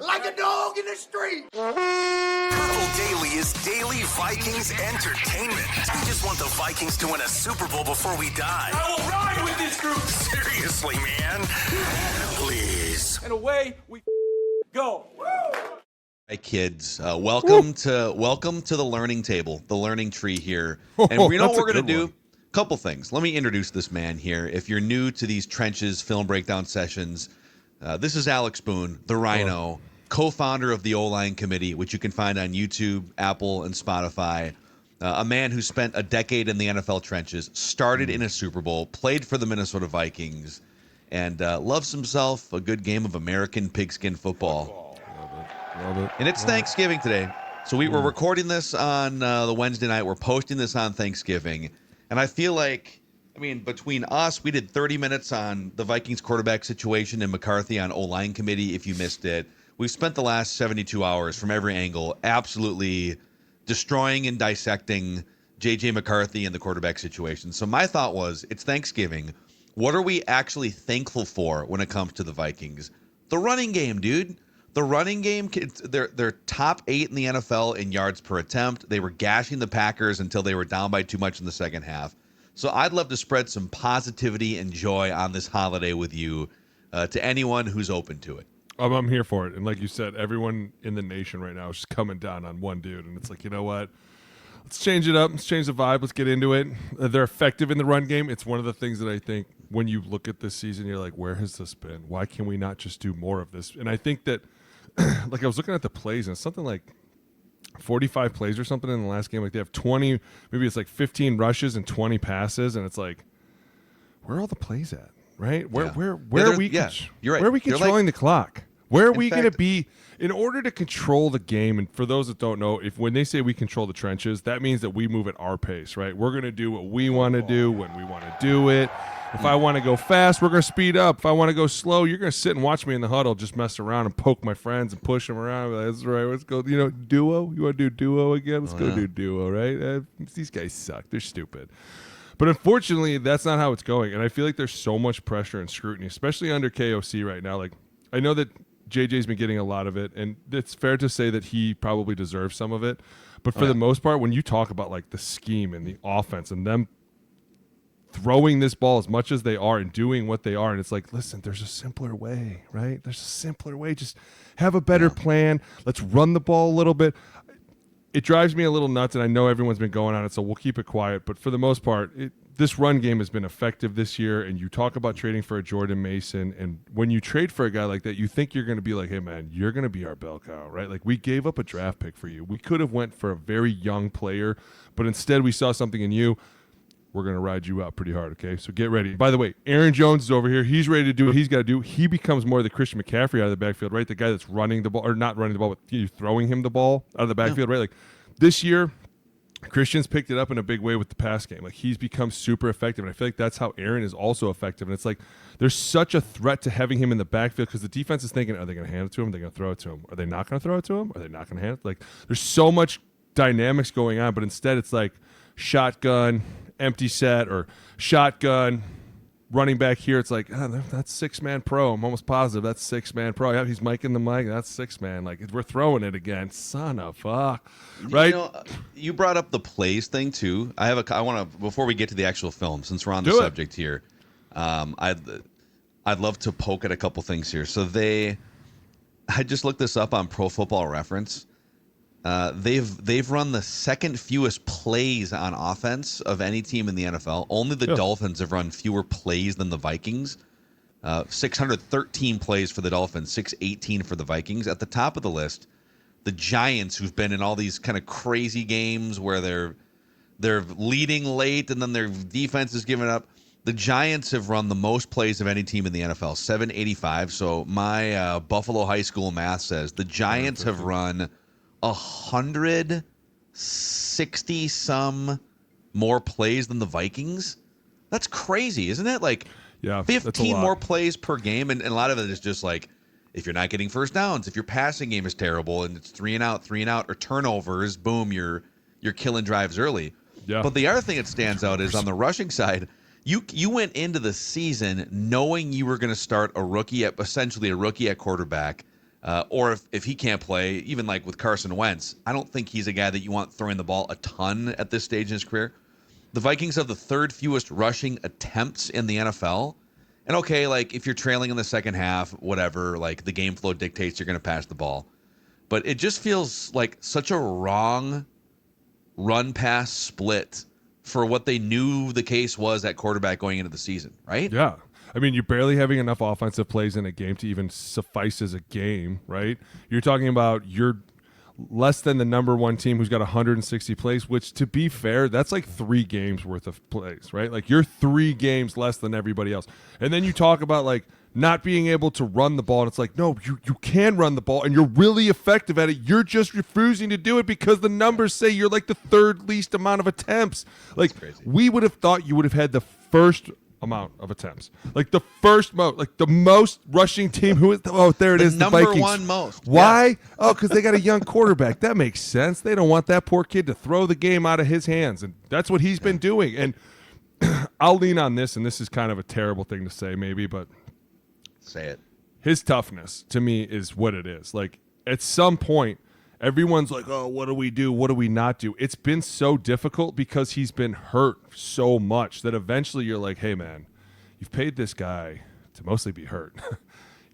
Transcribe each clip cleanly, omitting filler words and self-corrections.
like a dog in the street. Purple Daily is daily Vikings entertainment. We just want the Vikings to win a Super Bowl before we die. I will ride with this group. Seriously, man. Please. And away we go. Hi, kids. Welcome to the learning table, the learning tree here. And you know what we're going to do? A couple things. Let me introduce this man here. If you're new to these Trenches film breakdown sessions, this is Alex Boone, the Rhino, co-founder of the OLine Committee, which you can find on YouTube, Apple, and Spotify. A man who spent a decade in the NFL trenches, started in a Super Bowl, played for the Minnesota Vikings, and loves himself a good game of American pigskin football. Love it. And it's Thanksgiving today. So we're recording this on the Wednesday night. We're posting this on Thanksgiving. And I feel like, between us, we did 30 minutes on the Vikings quarterback situation and McCarthy on OLine Committee, if you missed it. We've spent the last 72 hours from every angle absolutely destroying and dissecting J.J. McCarthy and the quarterback situation. So my thought was, it's Thanksgiving. What are we actually thankful for when it comes to the Vikings? The running game, dude. The running game, they're top 8 in the NFL in yards per attempt. They were gashing the Packers until they were down by too much in the second half. So I'd love to spread some positivity and joy on this holiday with you, to anyone who's open to it. I'm here for it. And like you said, everyone in the nation right now is just coming down on one dude. And it's like, you know what? Let's change it up. Let's change the vibe. Let's get into it. They're effective in the run game. It's one of the things that I think when you look at this season, you're like, where has this been? Why can we not just do more of this? And I think that like I was looking at the plays, and it's something like 45 plays or something in the last game. Like they have 20, maybe it's like 15 rushes and 20 passes, and it's like, where are all the plays at? Right? Where are we? You're right. Where are we controlling the clock? Where are we going to be in order to control the game? And for those that don't know, when they say we control the trenches, that means that we move at our pace, right? We're going to do what we want to do when we want to do it. If I want to go fast, we're going to speed up. If I want to go slow, you're going to sit and watch me in the huddle, just mess around and poke my friends and push them around. Like, that's right. Let's go. Duo. You want to do duo again? Let's go do duo, right? These guys suck. They're stupid. But unfortunately, that's not how it's going. And I feel like there's so much pressure and scrutiny, especially under KOC right now. Like, I know that JJ's been getting a lot of it, and it's fair to say that he probably deserves some of it. But for the most part, when you talk about like the scheme and the offense and them throwing this ball as much as they are and doing what they are, and it's like, listen, there's a simpler way, right? There's a simpler way. Just have a better plan. Let's run the ball a little bit. It drives me a little nuts, and I know everyone's been going on it, so we'll keep it quiet. But for the most part, this run game has been effective this year, and you talk about trading for a Jordan Mason, and when you trade for a guy like that, you think you're going to be like, hey, man, you're going to be our bell cow, right? Like, we gave up a draft pick for you. We could have went for a very young player, but instead we saw something in you. We're going to ride you out pretty hard, okay? So get ready. By the way, Aaron Jones is over here. He's ready to do what he's got to do. He becomes more the Christian McCaffrey out of the backfield, right? The guy that's running the ball, or not running the ball, but throwing him the ball out of the backfield, right? Like, this year, Christian's picked it up in a big way with the pass game. Like, he's become super effective, and I feel like that's how Aaron is also effective. And it's like there's such a threat to having him in the backfield because the defense is thinking, are they going to hand it to him? Are they going to throw it to him? Are they not going to throw it to him? Are they not going to hand it? Like, there's so much dynamics going on, but instead it's like shotgun, empty set, or shotgun, running back here. It's like, that's six-man pro. I'm almost positive that's six-man pro. Yeah, he's miking the mic. That's six-man. Like, we're throwing it again. Son of fuck. Right? You brought up the plays thing, too. I want to, before we get to the actual film, since we're on the subject here, I'd love to poke at a couple things here. So I just looked this up on Pro Football Reference. They've run the second fewest plays on offense of any team in the NFL. Only the Dolphins have run fewer plays than the Vikings. 613 plays for the Dolphins, 618 for the Vikings. At the top of the list, the Giants, who've been in all these kind of crazy games where they're leading late and then their defense is giving up. The Giants have run the most plays of any team in the NFL, 785. So my Buffalo High School math says the Giants have run 160 some more plays than the Vikings. That's crazy, isn't it? Like, 15 more plays per game, and a lot of it is just like, if you're not getting first downs, if your passing game is terrible and it's 3 and out, or turnovers, boom, you're killing drives early. Yeah. But the other thing that stands out is on the rushing side, you went into the season knowing you were going to start essentially a rookie at quarterback. Or if he can't play, even like with Carson Wentz, I don't think he's a guy that you want throwing the ball a ton at this stage in his career. The Vikings have the third fewest rushing attempts in the NFL. And okay, like if you're trailing in the second half, whatever, like the game flow dictates you're going to pass the ball. But it just feels like such a wrong run-pass split for what they knew the case was at quarterback going into the season, right? Yeah. I mean, you're barely having enough offensive plays in a game to even suffice as a game, right? You're talking about you're less than the number one team who's got 160 plays, which, to be fair, that's like 3 games worth of plays, right? Like you're 3 games less than everybody else. And then you talk about like not being able to run the ball, and it's like, no, you can run the ball, and you're really effective at it. You're just refusing to do it because the numbers say you're like the 3rd least amount of attempts. Like we would have thought you would have had the first amount of attempts, like the first most, like the most rushing team. Who is there it is, the number Vikings. one most. Why? Yeah. Oh, because they got a young quarterback. That makes sense. They don't want that poor kid to throw the game out of his hands, and that's what he's been doing. And I'll lean on this, and this is kind of a terrible thing to say maybe, but say it. His toughness to me is what it is. Like at some point, everyone's like, oh, what do we do? What do we not do? It's been so difficult because he's been hurt so much that eventually you're like, hey, man, you've paid this guy to mostly be hurt.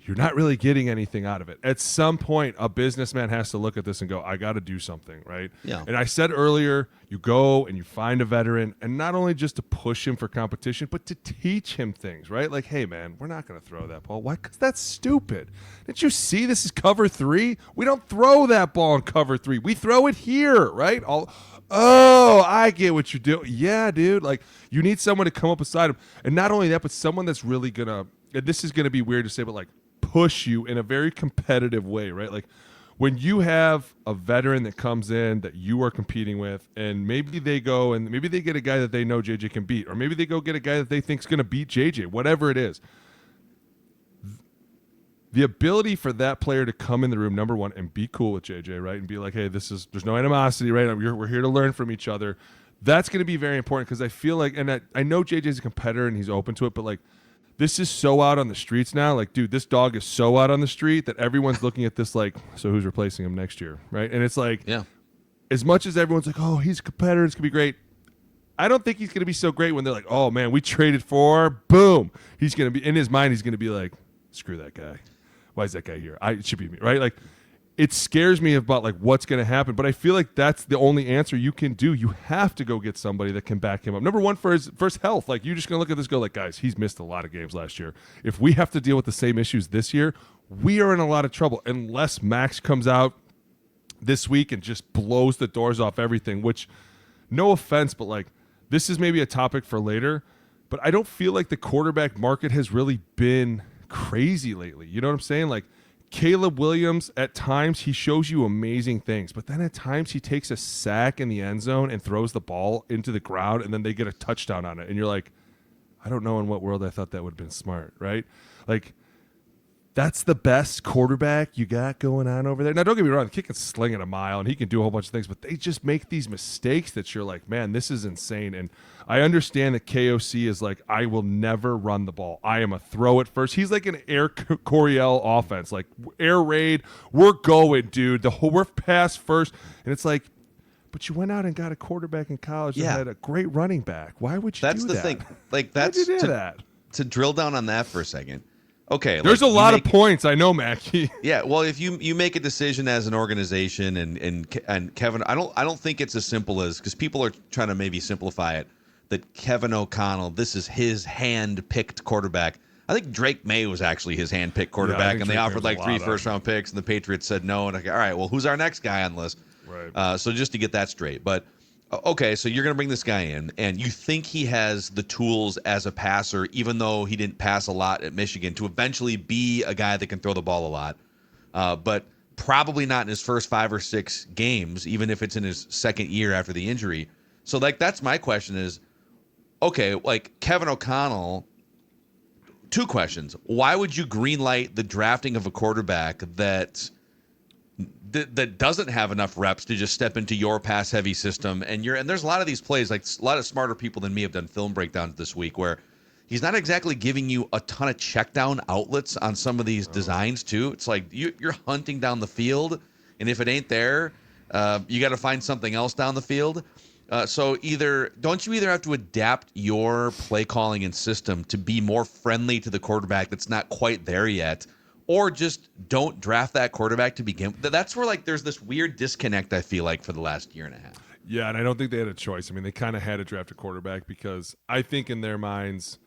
You're not really getting anything out of it. At some point, a businessman has to look at this and go, I got to do something, right? Yeah. And I said earlier, you go and you find a veteran, and not only just to push him for competition, but to teach him things, right? Like, hey, man, we're not going to throw that ball. Why? Because that's stupid. Didn't you see this is cover 3? We don't throw that ball in cover 3. We throw it here, right? Oh, I get what you're doing. Yeah, dude. Like, you need someone to come up beside him. And not only that, but someone that's really going to, and this is going to be weird to say, but like, push you in a very competitive way, right? Like when you have a veteran that comes in that you are competing with, and maybe they go and maybe they get a guy that they know JJ can beat, or maybe they go get a guy that they think is going to beat JJ, whatever it is. The ability for that player to come in the room, number one, and be cool with JJ, right? And be like, hey, there's no animosity, right? We're here to learn from each other. That's going to be very important because I feel like, and I know JJ's a competitor and he's open to it, but like, this is so out on the streets now. Like, dude, this dog is so out on the street that everyone's looking at this like, so who's replacing him next year, right? And it's like, yeah. As much as everyone's like, oh, he's a competitor, it's going to be great. I don't think he's going to be so great when they're like, oh, man, we traded for, boom. He's going to be, in his mind, he's going to be like, screw that guy. Why is that guy here? It should be me, right? Like, it scares me about like what's going to happen, but I feel like that's the only answer you can do. You have to go get somebody that can back him up. Number one, for his health. Like, you're just going to look at this, go like, guys, he's missed a lot of games last year. If we have to deal with the same issues this year, we are in a lot of trouble unless Max comes out this week and just blows the doors off everything, which, no offense, but like, this is maybe a topic for later, but I don't feel like the quarterback market has really been crazy lately. You know what I'm saying? Like, Caleb Williams, at times he shows you amazing things, but then at times he takes a sack in the end zone and throws the ball into the ground, and then they get a touchdown on it. And you're like, I don't know in what world I thought that would have been smart, right? Like, that's the best quarterback you got going on over there. Now, don't get me wrong, the kid can sling it a mile, and he can do a whole bunch of things, but they just make these mistakes that you're like, man, this is insane. And I understand that KOC is like, I will never run the ball. I am a throw it first. He's like an Air Coryell offense, like air raid. We're going, dude. We're pass first. And it's like, but you went out and got a quarterback in college that had a great running back. Why would you do that? That's the thing. Like, Why'd you do that? To drill down on that for a second. Okay, there's like, a lot of points, I know, Mackey. Yeah, well, if you make a decision as an organization, and Kevin, I don't think it's as simple as, because people are trying to maybe simplify it, that Kevin O'Connell, this is his hand-picked quarterback. I think Drake May was actually his hand-picked quarterback, and they offered like 3 first-round picks, and the Patriots said no. And like, all right, well, who's our next guy on the list? Right. So just to get that straight, but. Okay, so you're going to bring this guy in, and you think he has the tools as a passer, even though he didn't pass a lot at Michigan, to eventually be a guy that can throw the ball a lot, but probably not in his first 5 or 6 games, even if it's in his second year after the injury. So, like, that's my question is, okay, like, Kevin O'Connell, 2 questions. Why would you greenlight the drafting of a quarterback that doesn't have enough reps to just step into your pass heavy system? And there's a lot of these plays, like a lot of smarter people than me have done film breakdowns this week where he's not exactly giving you a ton of check down outlets on some of these designs too. It's like you're hunting down the field, and if it ain't there, you got to find something else down the field. So don't you either have to adapt your play calling and system to be more friendly to the quarterback that's not quite there yet, or just don't draft that quarterback to begin. That's where like there's this weird disconnect I feel like for the last year and a half. Yeah, and I don't think they had a choice. I mean, they kind of had to draft a quarterback because I think in their minds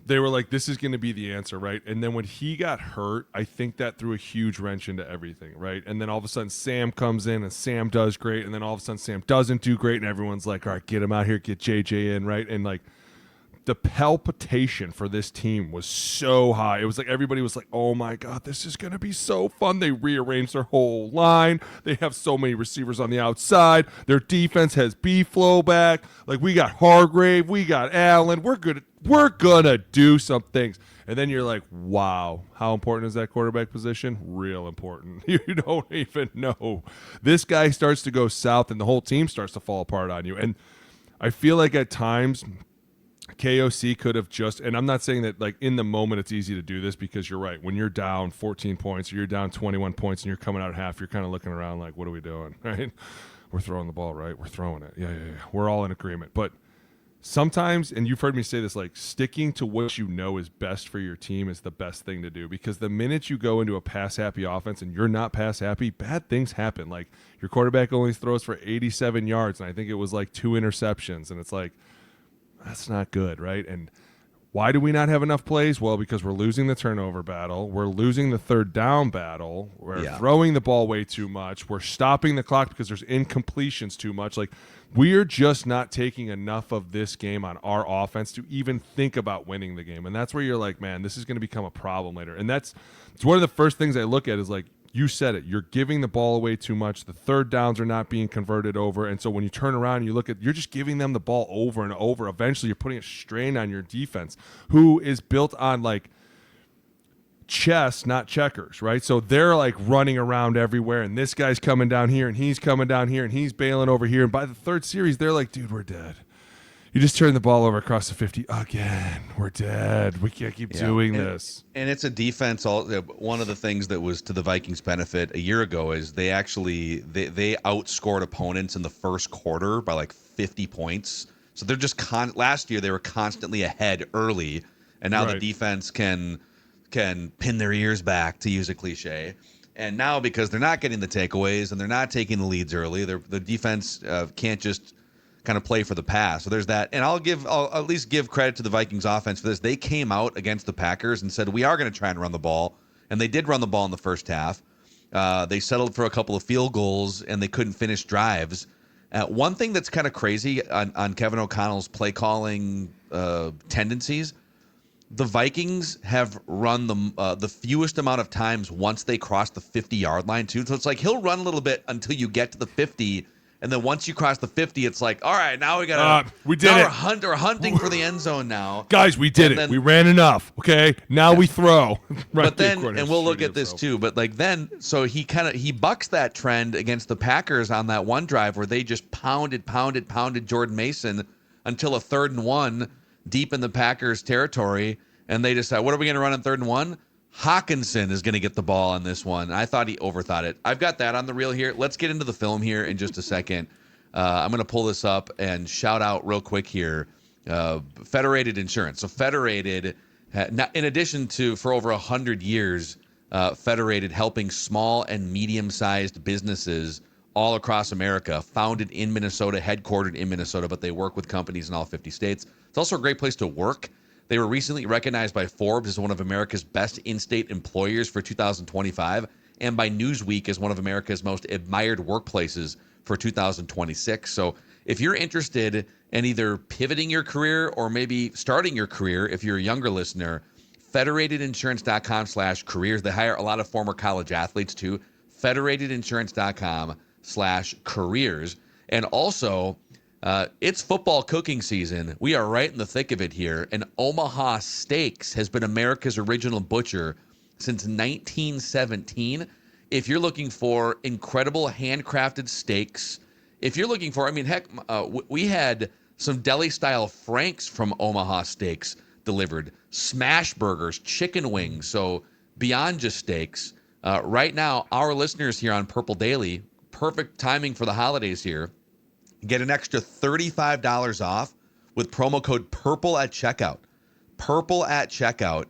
they were like, this is going to be the answer, right? And then when he got hurt, I think that threw a huge wrench into everything, right? And then all of a sudden Sam comes in and Sam does great, and then all of a sudden Sam doesn't do great, and everyone's like, all right, get him out here, get JJ in, right? And like the palpitation for this team was so high. It was like everybody was like, oh my God, this is going to be so fun. They rearranged their whole line. They have so many receivers on the outside. Their defense has B-flow back. Like we got Hargrave, we got Allen. We're gonna do some things. And then you're like, wow, how important is that quarterback position? Real important. You don't even know. This guy starts to go south and the whole team starts to fall apart on you. And I feel like at times KOC could have just, and I'm not saying that like in the moment it's easy to do this because you're right. When you're down 14 points or you're down 21 points and you're coming out at half, you're kind of looking around like, what are we doing? Right? We're throwing the ball, right? We're throwing it. Yeah. We're all in agreement. But sometimes, and you've heard me say this, like sticking to what you know is best for your team is the best thing to do, because the minute you go into a pass-happy offense and you're not pass-happy, bad things happen. Like your quarterback only throws for 87 yards, and I think it was like 2 interceptions, and it's like, that's not good, right? And why do we not have enough plays? Well, because we're losing the turnover battle. We're losing the third down battle. We're throwing the ball way too much. We're stopping the clock because there's incompletions too much. Like, we're just not taking enough of this game on our offense to even think about winning the game. And that's where you're like, man, this is going to become a problem later. And it's one of the first things I look at is like, you said it. You're giving the ball away too much. The third downs are not being converted over. And so when you turn around and you look at, you're just giving them the ball over and over. Eventually, you're putting a strain on your defense, who is built on like chess, not checkers, right? So they're like running around everywhere, and this guy's coming down here, and he's coming down here, and he's bailing over here. And by the third series, they're like, dude, we're dead. You just turned the ball over across the 50 again. We're dead. We can't keep doing this. And it's a defense. One of the things that was to the Vikings' benefit a year ago is they actually they outscored opponents in the first quarter by like 50 points. So they're just last year they were constantly ahead early, and now the defense can pin their ears back, to use a cliche. And now because they're not getting the takeaways and they're not taking the leads early, the defense can't just kind of play for the pass. So there's that. And I'll at least give credit to the Vikings offense for this. They came out against the Packers and said, we are going to try and run the ball. And they did run the ball in the first half. They settled for a couple of field goals and they couldn't finish drives. One thing that's kind of crazy on Kevin O'Connell's play calling tendencies, the Vikings have run the fewest amount of times once they cross the 50-yard line too. So it's like he'll run a little bit until you get to the 50. And then once you cross the 50, it's like, all right, now we got we did it. We're hunting for the end zone now. Guys, we did it. We ran enough. Okay, now we throw. But then, and we'll look at this too. But like then, so he bucks that trend against the Packers on that one drive where they just pounded Jordan Mason until a 3rd and 1 deep in the Packers territory, and they decide, what are we going to run on 3rd and 1? Hawkinson is going to get the ball on this one. I thought he overthought it. I've got that on the reel here. Let's get into the film here in just a second. I'm going to pull this up and shout out real quick here. Federated Insurance. So Federated, in addition to for over 100 years, Federated helping small and medium-sized businesses all across America, founded in Minnesota, headquartered in Minnesota, but they work with companies in all 50 states. It's also a great place to work. They were recently recognized by Forbes as one of America's best in-state employers for 2025 and by Newsweek as one of America's most admired workplaces for 2026. So if you're interested in either pivoting your career or maybe starting your career, if you're a younger listener, federatedinsurance.com/careers. They hire a lot of former college athletes too. federatedinsurance.com/careers. And also, it's football cooking season. We are right in the thick of it here. And Omaha Steaks has been America's original butcher since 1917. If you're looking for incredible handcrafted steaks, if you're looking for, I mean, heck, we had some deli-style franks from Omaha Steaks. delivered. Smash burgers, chicken wings. So beyond just steaks, right now, our listeners here on Purple Daily, perfect timing for the holidays here, get an extra $35 off with promo code PURPLE at checkout. Purple at checkout.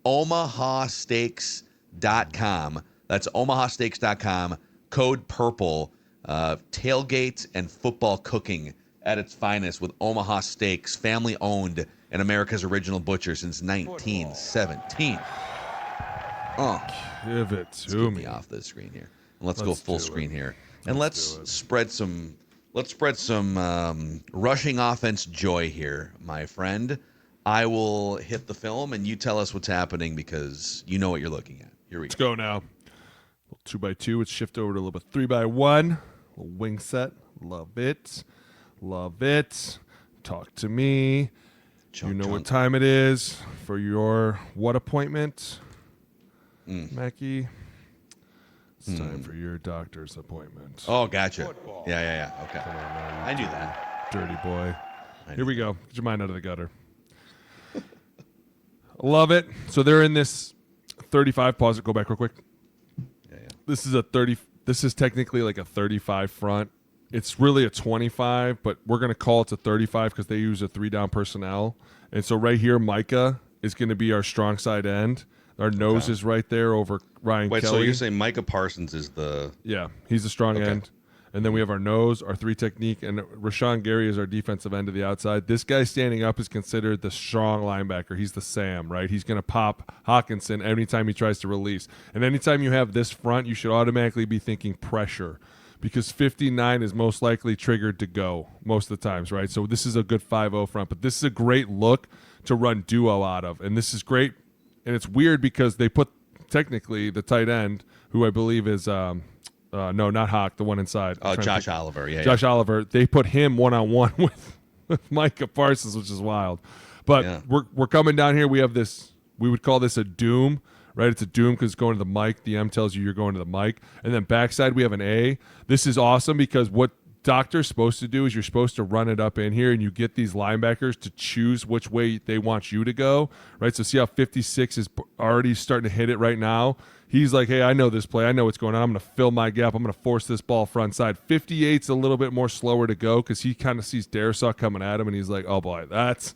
omahasteaks.com. That's omahasteaks.com. Code PURPLE. Tailgate and football cooking at its finest with Omaha Steaks, family owned and America's original butcher since 1917. Oh, Give it let's to get me. me off this screen here. And let's go full do screen it. here. And let's spread some rushing offense joy here, my friend. I will hit the film and you tell us what's happening because you know what you're looking at. Here we Let's go. go now. 2x2. Let's shift over to a little bit 3x1. Little wing set. Love it. Love it. Talk to me. Chunk, you know chunk. what time it is for your what appointment, Mackey? It's time for your doctor's appointment. Oh, gotcha. Yeah. Okay. Come on now, I knew that. dirty boy. I Here knew we go. Get your mind out of the gutter. Love it. So they're in this 35. Pause it. Go back real quick. Yeah. This is a 30. This is technically like a 35 front. It's really a 25, but we're going to call it a 35 because they use a 3-down personnel. And so right here, Micah is going to be our strong side end. Our nose is right there over Ryan Wait, Kelly. so you're saying Micah Parsons is the... Yeah, he's the strong end. And then we have our nose, our 3 technique, and Rashawn Gary is our defensive end to the outside. This guy standing up is considered the strong linebacker. He's the Sam, right? He's going to pop Hawkinson anytime he tries to release. And anytime you have this front, you should automatically be thinking pressure because 59 is most likely triggered to go most of the times, right? So this is a good 5-0 front, but this is a great look to run duo out of. And this is great. And it's weird because they put technically the tight end, who I believe is no, not Hawk, the one inside. Oh, Josh Oliver. Yeah. Josh Oliver. They put him one-on-one with Micah Parsons, which is wild. But we're coming down here. We have this. We would call this a doom, right? It's a doom because it's going to the mic. The M tells you you're going to the mic. And then backside we have an A. This is awesome because what doctor's supposed to do is you're supposed to run it up in here and you get these linebackers to choose which way they want you to go, right? So see how 56 is already starting to hit it right now. He's like, hey, I know this play. I know what's going on. I'm going to fill my gap. I'm going to force this ball front side. 58's a little bit more slower to go because he kind of sees Darisaw coming at him, and he's like, oh, boy, that's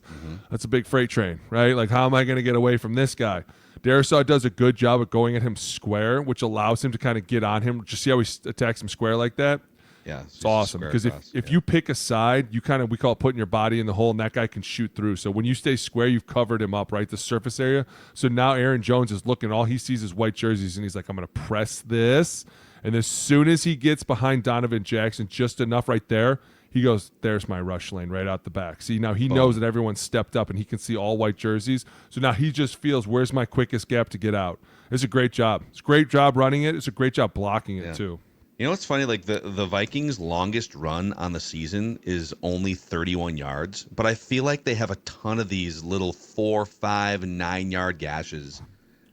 a big freight train, right? Like, how am I going to get away from this guy? Darisaw does a good job of going at him square, which allows him to kind of get on him. Just see how he attacks him square like that? Yeah, It's awesome because if you pick a side, you kind of, we call it putting your body in the hole, and that guy can shoot through. So when you stay square, you've covered him up, right, the surface area. So now Aaron Jones is looking, all he sees is white jerseys, and he's like, I'm going to press this. And as soon as he gets behind Donovan Jackson, just enough right there, he goes, there's my rush lane right out the back. See, now he knows that everyone's stepped up, and he can see all white jerseys. So now he just feels, where's my quickest gap to get out? It's a great job. It's a great job running it. It's a great job blocking it, too. You know what's funny? Like the Vikings' longest run on the season is only 31 yards, but I feel like they have a ton of these little 4, 5, 9-yard gashes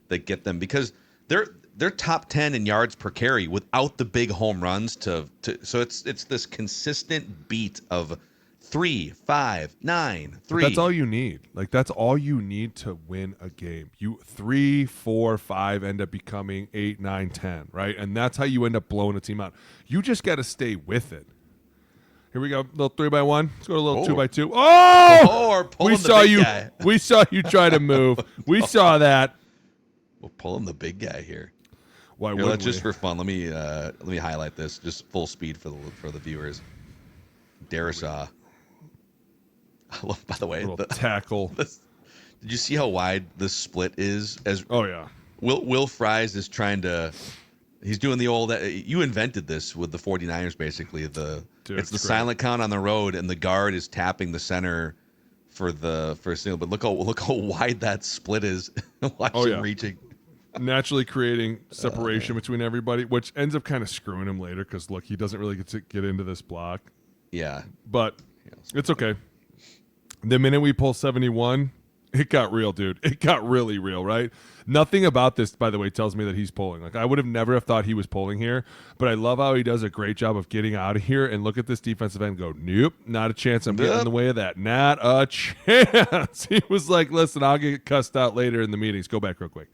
that get them because they're top 10 in yards per carry without the big home runs so it's this consistent beat of 3, 5, 9, 3. But that's all you need. Like, that's all you need to win a game. 3, 4, 5 end up becoming 8, 9, 10, right? And that's how you end up blowing a team out. You just got to stay with it. Here we go. Little 3x1. Let's go to a little 2x2. Oh! Or pulling the big guy. We saw you try to move. We saw that. We're pulling the big guy here. Why Here, wouldn't let's just we? for fun. Let me highlight this just full speed for the viewers. Darisaw. I love, by the way, Little tackle. did you see how wide the split is? Oh, yeah. Will Fries is trying to. He's doing the old. You invented this with the 49ers, basically. It's the great. silent count on the road, and the guard is tapping the center for a single. But look how wide that split is. Watch him reaching. Naturally creating separation between everybody, which ends up kind of screwing him later because, look, he doesn't really get to get into this block. Yeah. But it's okay. The minute we pull 71, It got real, dude. It got really real, right? Nothing about this, by the way, tells me that he's pulling. Like, I would have never have thought he was pulling here, but I love how he does a great job of getting out of here and look at this defensive end and go, nope, not a chance. I'm getting in the way of that. Not a chance. He was like, listen, I'll get cussed out later in the meetings. Go back real quick.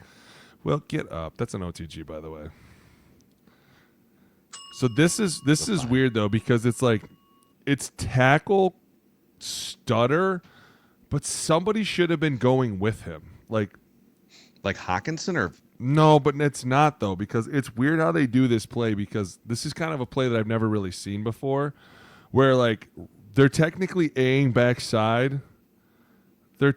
Well, get up. That's an OTG, by the way. So this is weird, though, because it's like, it's tackle stutter, but somebody should have been going with him. Like Hawkinson or no, but it's not though, because it's weird how they do this play, because this is kind of a play that I've never really seen before, where like they're technically A-ing backside. They're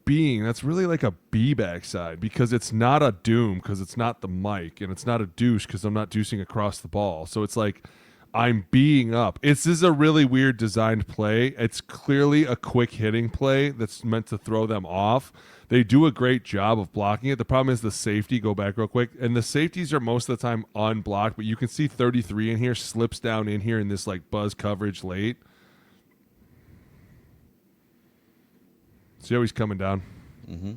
B'ing. That's really like a B backside, because it's not a doom, because it's not the mic, and it's not a douche because I'm not deucing across the ball. So it's like I'm B'ing up. This is a really weird designed play. It's clearly a quick hitting play that's meant to throw them off. They do a great job of blocking it. The problem is the safety, go back real quick, and the safeties are most of the time unblocked, but you can see 33 in here, slips down in here in this like buzz coverage late. See how he's coming down? Mm-hmm.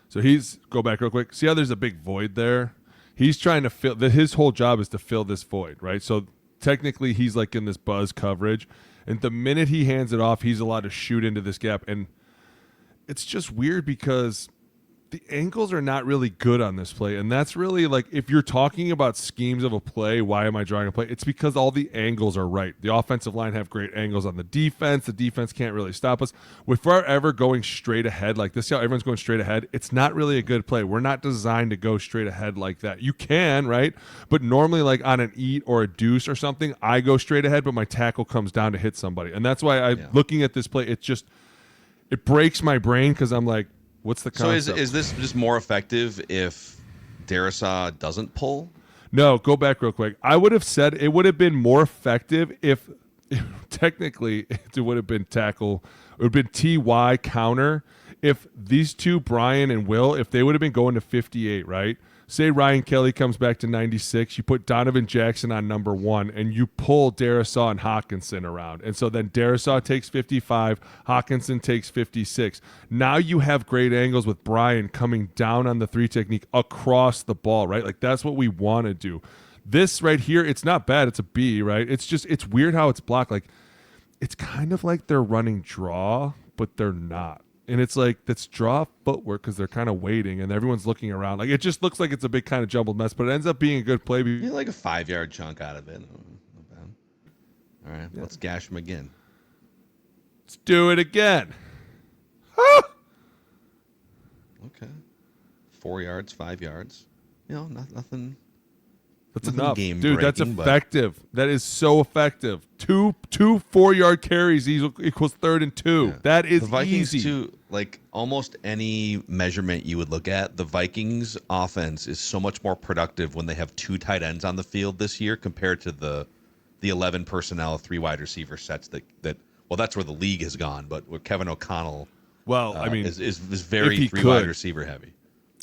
So go back real quick. See how there's a big void there? He's trying to fill, his whole job is to fill this void, right? So technically he's like in this buzz coverage, and the minute he hands it off, he's allowed to shoot into this gap. And it's just weird because the angles are not really good on this play. And that's really like, if you're talking about schemes of a play, why am I drawing a play? It's because all the angles are right. The offensive line have great angles on the defense. The defense can't really stop us. If we're ever going straight ahead like this, how everyone's going straight ahead, it's not really a good play. We're not designed to go straight ahead like that. You can, right? But normally like on an eat or a deuce or something, I go straight ahead, but my tackle comes down to hit somebody. And that's why looking at this play, it breaks my brain, because I'm like, what's the concept? So is this just more effective if Darisaw doesn't pull? No, go back real quick. I would have said it would have been more effective if technically it would have been tackle. It would have been TY counter if these two, Brian and Will, if they would have been going to 58, right? Say Ryan Kelly comes back to 96, you put Donovan Jackson on number 1, and you pull Darisaw and Hawkinson around. And so then Darisaw takes 55, Hawkinson takes 56. Now you have great angles with Brian coming down on the 3 technique across the ball, right? Like that's what we want to do. This right here, it's not bad. It's a B, right? It's weird how it's blocked. Like it's kind of like they're running draw, but they're not. And it's like, that's draw footwork because they're kind of waiting and everyone's looking around. Like, it just looks like it's a big kind of jumbled mess, but it ends up being a good play. You need like a 5-yard chunk out of it. Not bad. All right, let's gash him again. Let's do it again. Okay. 4 yards, 5 yards. You know, nothing. That's enough, dude. That's effective. That is so effective. Two 4-yard carries equals 3rd and 2. Yeah. That is the Vikings easy. Too, like almost any measurement you would look at, the Vikings offense is so much more productive when they have 2 tight ends on the field this year compared to the 11 personnel, 3 wide receiver sets that well, that's where the league has gone. But where Kevin O'Connell, I mean, is very 3 wide receiver heavy.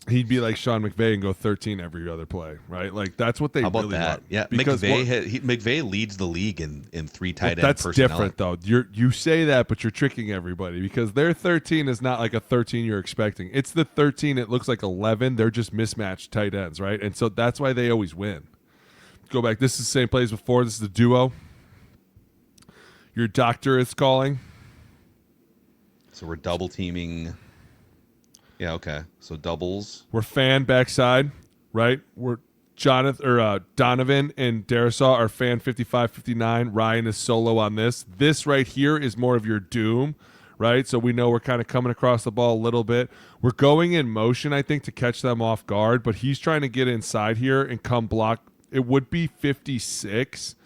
He'd be like Sean McVay and go 13 every other play, right? Like that's what they How about really that? want. Yeah, because McVay leads the league in 3 tight end that's personnel. Different though. You say that, but you're tricking everybody because their 13 is not like a 13 you're expecting. It's the 13. It looks like 11. They're just mismatched tight ends, right? And so that's why they always win. Go back. This is the same plays before. This is the duo. Your doctor is calling. So we're double teaming. Yeah, okay. So doubles. We're fan backside, right? We're Donovan and Darisaw are fan 55, 59. Ryan is solo on this. This right here is more of your doom, right? So we know we're kind of coming across the ball a little bit. We're going in motion, I think, to catch them off guard, but he's trying to get inside here and come block. It would be 56,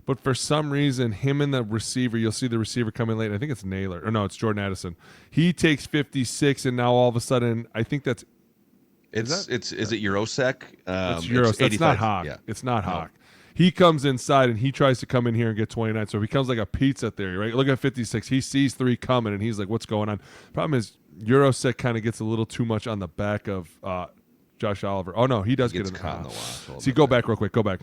but for some reason, him and the receiver, you'll see the receiver coming late. I think it's Naylor. Or no, it's Jordan Addison. He takes 56, and now all of a sudden, I think that's... Is it Eurosec? It's Eurosec. It's not Hawk. Yeah. It's not Hawk. He comes inside, and he tries to come in here and get 29, so it becomes like a pizza theory, right? Look at 56. He sees 3 coming, and he's like, what's going on? Problem is, Eurosec kind of gets a little too much on the back of Josh Oliver. Oh, no, he does get in the watch. See, go back real quick. Go back.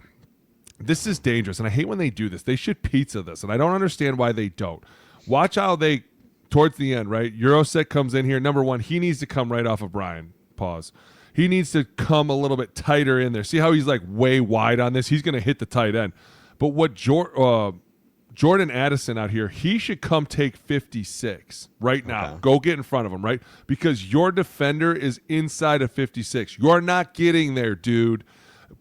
This is dangerous, and I hate when they do this. They should pizza this, and I don't understand why they don't. Watch how they, towards the end, right? Eurosec comes in here. Number one, he needs to come right off of Brian. Pause. He needs to come a little bit tighter in there. See how he's like way wide on this? He's going to hit the tight end. But what Jordan Addison out here, he should come take 56 right now. Go get in front of him, right? Because your defender is inside of 56. You're not getting there, dude.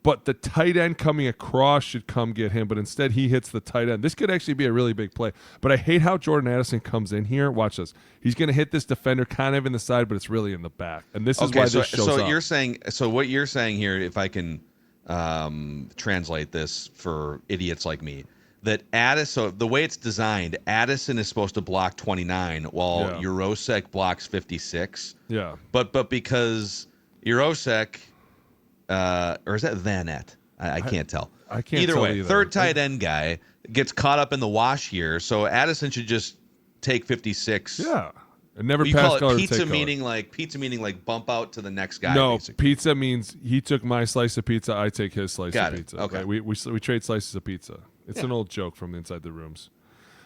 But the tight end coming across should come get him, but instead he hits the tight end. This could actually be a really big play. But I hate how Jordan Addison comes in here. Watch this. He's going to hit this defender kind of in the side, but it's really in the back. And this is why this shows up. What you're saying here, if I can translate this for idiots like me, that Addison, the way it's designed, Addison is supposed to block 29 while Eurosec blocks 56. Yeah. But because Eurosec, or is that Vanette? I can't tell. I can't either tell way, either. third tight end guy gets caught up in the wash here, so Addison should just take 56. Yeah. And never You pass call color it to pizza take color. meaning like bump out to the next guy. No, basically. pizza means he took my slice of pizza, I take his slice Got of it. pizza. Okay. Right? We trade slices of pizza. It's an old joke from inside the rooms.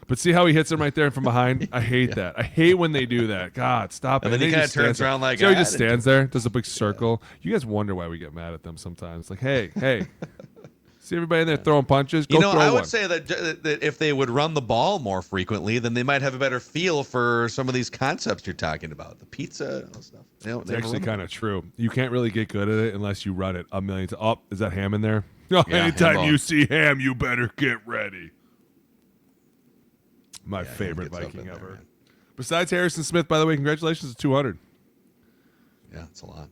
But see how he hits him right there from behind? I hate that. I hate when they do that. God, stop it. And then he kind of turns around like, see how he just stands there, does a big circle. You guys wonder why we get mad at them sometimes. Like, hey. See everybody in there throwing punches? Go throw I would one. say that if they would run the ball more frequently, then they might have a better feel for some of these concepts you're talking about. The pizza and all that stuff. It's actually kind of true. You can't really get good at it unless you run it a million times. Oh, is that Ham in there? No, anytime Ham you see Ham, you better get ready. My favorite Viking ever. There, Besides Harrison Smith, by the way, congratulations to 200. Yeah, it's a lot.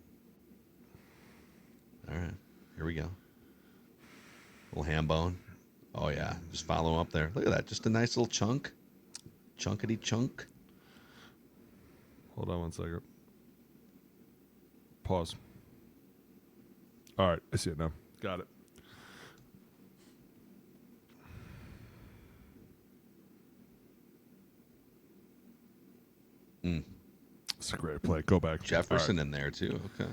All right, here we go. Little ham bone. Oh, yeah. Just follow him up there. Look at that. Just a nice little chunk. Chunkity chunk. Hold on one second. Pause. All right. I see it now. Got it. It's a great play. Go back. Jefferson in there, too. Okay.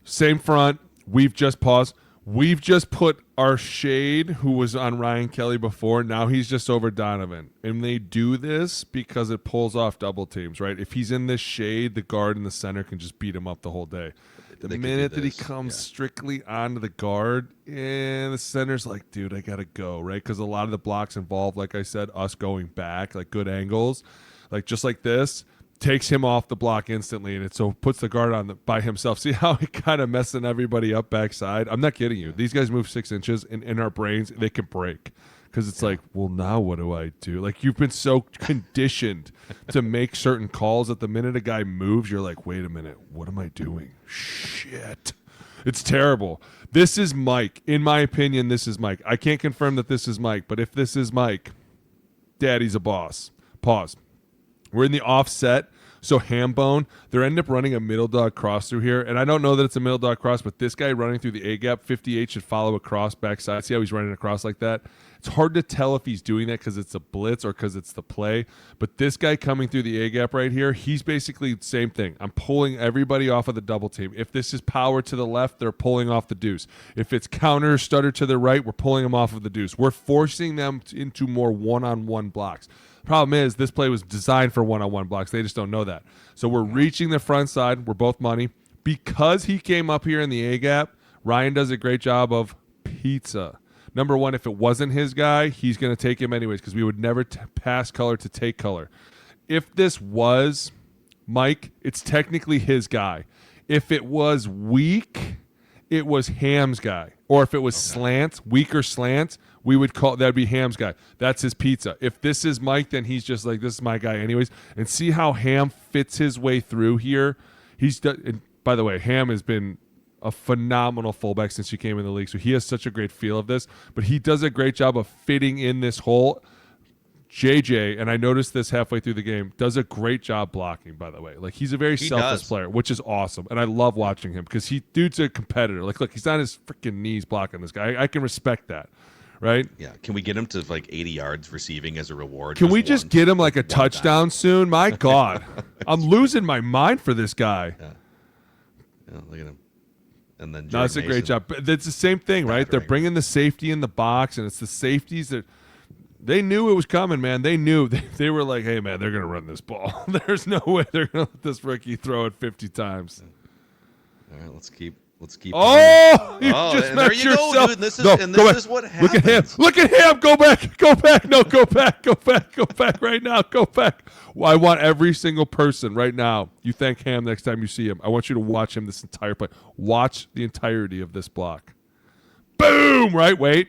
Same front. We've just paused. We've just put our shade, who was on Ryan Kelly before. Now he's just over Donovan. And they do this because it pulls off double teams, right? If he's in this shade, the guard in the center can just beat him up the whole day. The minute that he comes strictly onto the guard, and the center's like, dude, I got to go, right? Because a lot of the blocks involve, like I said, us going back, like good angles, like just like this. Takes him off the block instantly, and it so puts the guard on by himself. See how he kind of messing everybody up backside? I'm not kidding you. These guys move 6 inches, and in our brains, they can break. Because it's like, well, now what do I do? Like, you've been so conditioned to make certain calls that the minute a guy moves, you're like, wait a minute, what am I doing? Shit. It's terrible. This is Mike. In my opinion, this is Mike. I can't confirm that this is Mike, but if this is Mike, Daddy's a boss. Pause. We're in the offset, so ham bone. They end up running a middle dog cross through here, and I don't know that it's a middle dog cross, but this guy running through the A gap, 58 should follow across backside. See how he's running across like that? It's hard to tell if he's doing that because it's a blitz or because it's the play, but this guy coming through the A gap right here, he's basically the same thing. I'm pulling everybody off of the double team. If this is power to the left, they're pulling off the deuce. If it's counter stutter to the right, we're pulling them off of the deuce. We're forcing them into more one-on-one blocks. Problem is, this play was designed for one-on-one blocks. They just don't know that. So we're reaching the front side. We're both money. Because he came up here in the A-gap, Ryan does a great job of pizza. Number one, if it wasn't his guy, he's going to take him anyways because we would never pass color to take color. If this was Mike, it's technically his guy. If it was weak, it was Ham's guy. Or if it was slant, weaker slant, we would call that'd be Ham's guy. That's his pizza. If this is Mike, then he's just like, this is my guy anyways. And see how Ham fits his way through here. And by the way, Ham has been a phenomenal fullback since he came in the league, so he has such a great feel of this. But he does a great job of fitting in this hole. JJ, and I noticed this halfway through the game, does a great job blocking, by the way. Like, he's a very selfless player, which is awesome. And I love watching him because dude's a competitor. Like, look, he's on his freaking knees blocking this guy. I can respect that, right? Yeah. Can we get him to like 80 yards receiving as a reward? Can we just get him like a touchdown soon? My God. I'm losing my mind for this guy. Yeah, look at him. And then no, it's a great job. But it's the same thing, right? They're bringing the safety in the box, and it's the safeties that They knew it was coming, man. They knew. They were like, hey, man, they're going to run this ball. There's no way they're going to let this rookie throw it 50 times. All right, let's keep. Oh, you just there met you yourself. go, dude. This is what happens. Look at him. Look at him. Go back. Go back. No, go back. Go back. Go back right now. Go back. Well, I want every single person right now. You thank Ham next time you see him. I want you to watch him this entire play. Watch the entirety of this block. Boom. Right. Wait.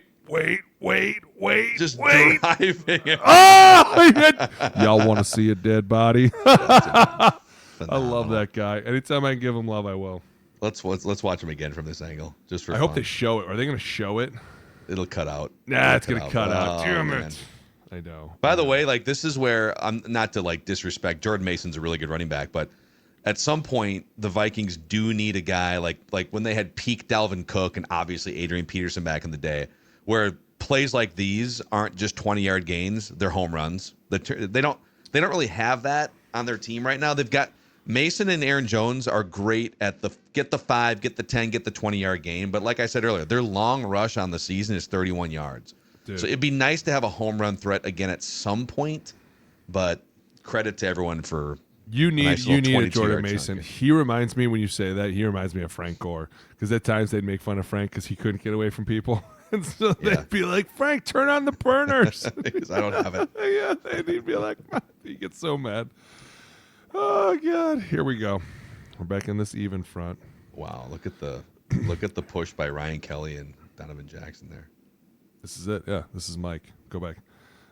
Just driving it. Oh, y'all want to see a dead body? I love that guy. Anytime I can give him love, I will. Let's watch him again from this angle, just for I fun. hope they show it. Are they going to show it? It'll cut out. Nah, it's going to cut out. Oh, Damn man. it. I know. By the way, like this is where I'm not to like disrespect. Jordan Mason's a really good running back, but at some point the Vikings do need a guy like when they had peak Dalvin Cook and obviously Adrian Peterson back in the day, where plays like these aren't just 20-yard gains; they're home runs. They don't really have that on their team right now. They've got Mason and Aaron Jones are great at get the 5, get the 10, get the 20-yard gain. But like I said earlier, their long rush on the season is 31 yards. Dude. So it'd be nice to have a home run threat again at some point. But credit to everyone for you need a Jordan Mason. chunk. He reminds me when you say that. He reminds me of Frank Gore because at times they'd make fun of Frank because he couldn't get away from people, and so they'd be like, "Frank, turn on the burners." Because I don't have it. Yeah, they'd be like, he gets so mad. Oh God! Here we go. We're back in this even front. Wow! Look at the push by Ryan Kelly and Donovan Jackson there. This is it. Yeah, this is Mike. Go back.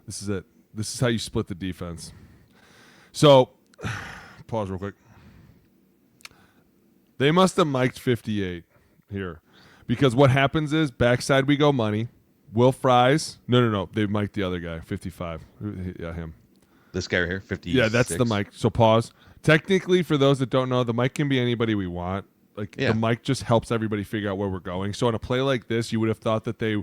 This is it. This is how you split the defense. So, pause real quick. They must have mic'd 58 here, because what happens is backside we go money. Will Fries? No. They mic'd the other guy, 55. Yeah, him. This guy right here, 50. Yeah, that's the mic. So pause. Technically, for those that don't know, the mic can be anybody we want. The mic just helps everybody figure out where we're going. So in a play like this, you would have thought that they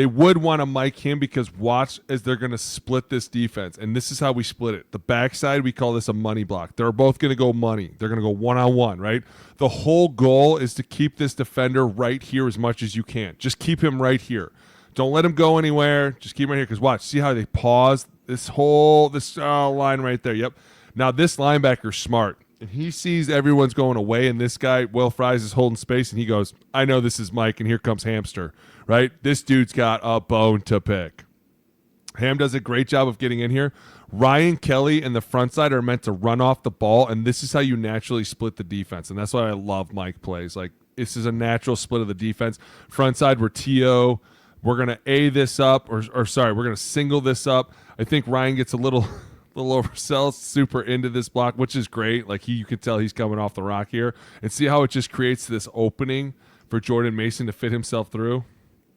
would want to mic him, because watch as they're going to split this defense. And this is how we split it. The backside, we call this a money block. They're both going to go money. They're going to go one-on-one, right? The whole goal is to keep this defender right here as much as you can. Just keep him right here. Don't let him go anywhere. Just keep him right here, because watch. See how they pause this line right there. Yep. Now this linebacker's smart, and he sees everyone's going away, and this guy, Will Fries, is holding space, and he goes, I know this is Mike, and here comes Hamster, right? This dude's got a bone to pick. Ham does a great job of getting in here. Ryan Kelly and the front side are meant to run off the ball, and this is how you naturally split the defense, and that's why I love Mike plays. Like, this is a natural split of the defense. Front side, we're T.O., we're going to A this up, we're going to single this up. I think Ryan gets a little oversells, super into this block, which is great. Like, you can tell he's coming off the rock here. And see how it just creates this opening for Jordan Mason to fit himself through?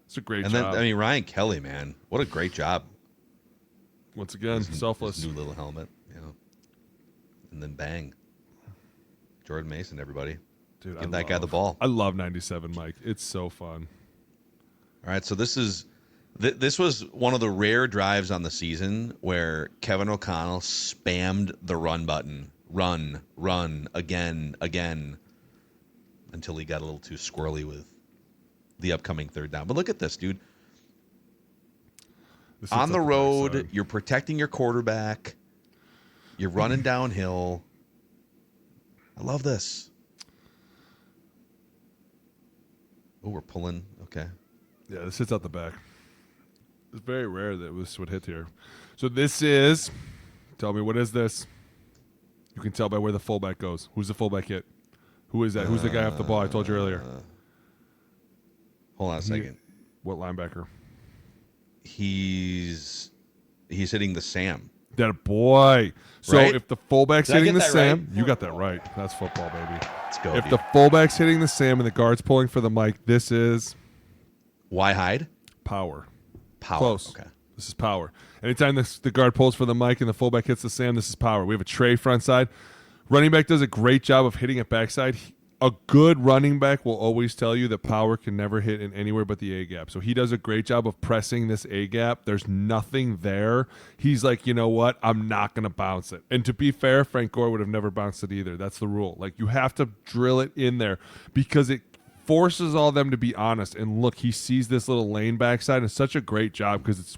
It's a great job. Then, Ryan Kelly, man, what a great job. Once again, selfless. His new little helmet, and then bang. Jordan Mason, everybody. Dude, give that guy the ball. I love 97, Mike. It's so fun. All right, so this was one of the rare drives on the season where Kevin O'Connell spammed the run button. Run, again, until he got a little too squirrely with the upcoming third down. But look at this, dude. On the road, you're protecting your quarterback. You're running downhill. I love this. Oh, we're pulling. Okay. Yeah, this hits out the back. It's very rare that this would hit here. So this is, tell me, what is this? You can tell by where the fullback goes. Who's the fullback hit? Who is that? Who's the guy off the ball I told you earlier? Hold on a second. What linebacker? He's hitting the Sam. That boy. So right? if the fullback's hitting the Sam, right? You got that right. That's football, baby. Let's go. If the fullback's hitting the Sam and the guard's pulling for the mic, this is why hide? Power. Close. Okay. This is power. Anytime the guard pulls for the mic and the fullback hits the Sam, this is power. We have a tray front side. Running back does a great job of hitting it backside. A good running back will always tell you that power can never hit in anywhere but the A gap. So he does a great job of pressing this A gap. There's nothing there. He's like, you know what? I'm not going to bounce it. And to be fair, Frank Gore would have never bounced it either. That's the rule. Like, you have to drill it in there because it forces all them to be honest. And look, he sees this little lane backside. It's such a great job because it's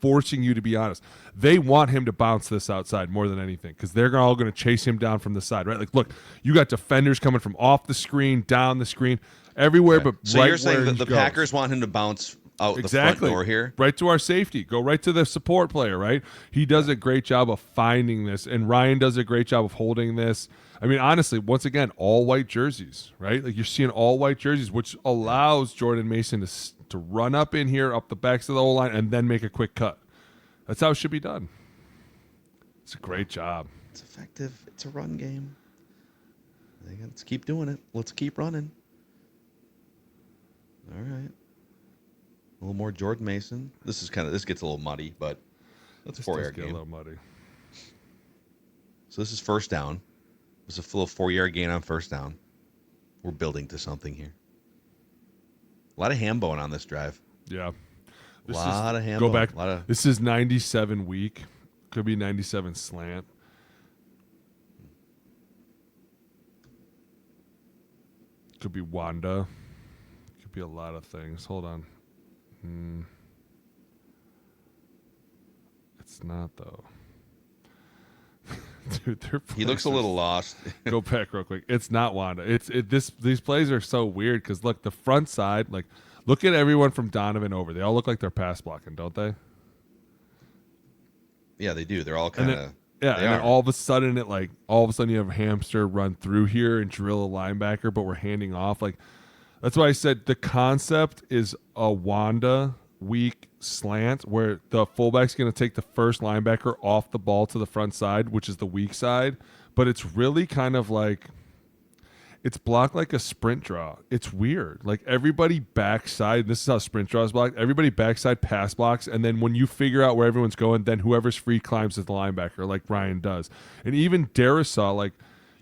forcing you to be honest. They want him to bounce this outside more than anything because they're all going to chase him down from the side, right? Like, look, you got defenders coming from off the screen, down the screen, everywhere, but so right you're saying where that the he goes. Packers want him to bounce out the front door here? Right to our safety. Go right to the support player, right? He does a great job of finding this, and Ryan does a great job of holding this. I mean, honestly, once again, all white jerseys, right? Like you're seeing all white jerseys, which allows Jordan Mason to run up in here, up the backs of the O-line, and then make a quick cut. That's how it should be done. It's a great job. It's effective. It's a run game. Let's keep doing it. Let's keep running. All right. A little more Jordan Mason. This gets a little muddy, but that's a 4-yard game. A little muddy. So this is first down. It was a little 4-yard gain on first down. We're building to something here. A lot of ham bone on this drive. Yeah. A lot of ham Go bone. back. This is 97 weak. Could be 97 slant. Could be Wanda. Could be a lot of things. Hold on. It's not though. Dude, he looks a little lost. Go back real quick. It's not Wanda. These plays are so weird because look, the front side, like look at everyone from Donovan over. They all look like they're pass blocking, don't they? Yeah, they do. They're all kind of then all of a sudden you have a hamster run through here and drill a linebacker, but we're handing off. Like that's why I said the concept is a Wanda weak slant where the fullback's going to take the first linebacker off the ball to the front side, which is the weak side, but it's really kind of like it's blocked like a sprint draw. It's weird. Like everybody backside, this is how sprint draw is blocked. Everybody backside pass blocks, and then when you figure out where everyone's going, then whoever's free climbs as the linebacker, like Ryan does. And even Darisaw, like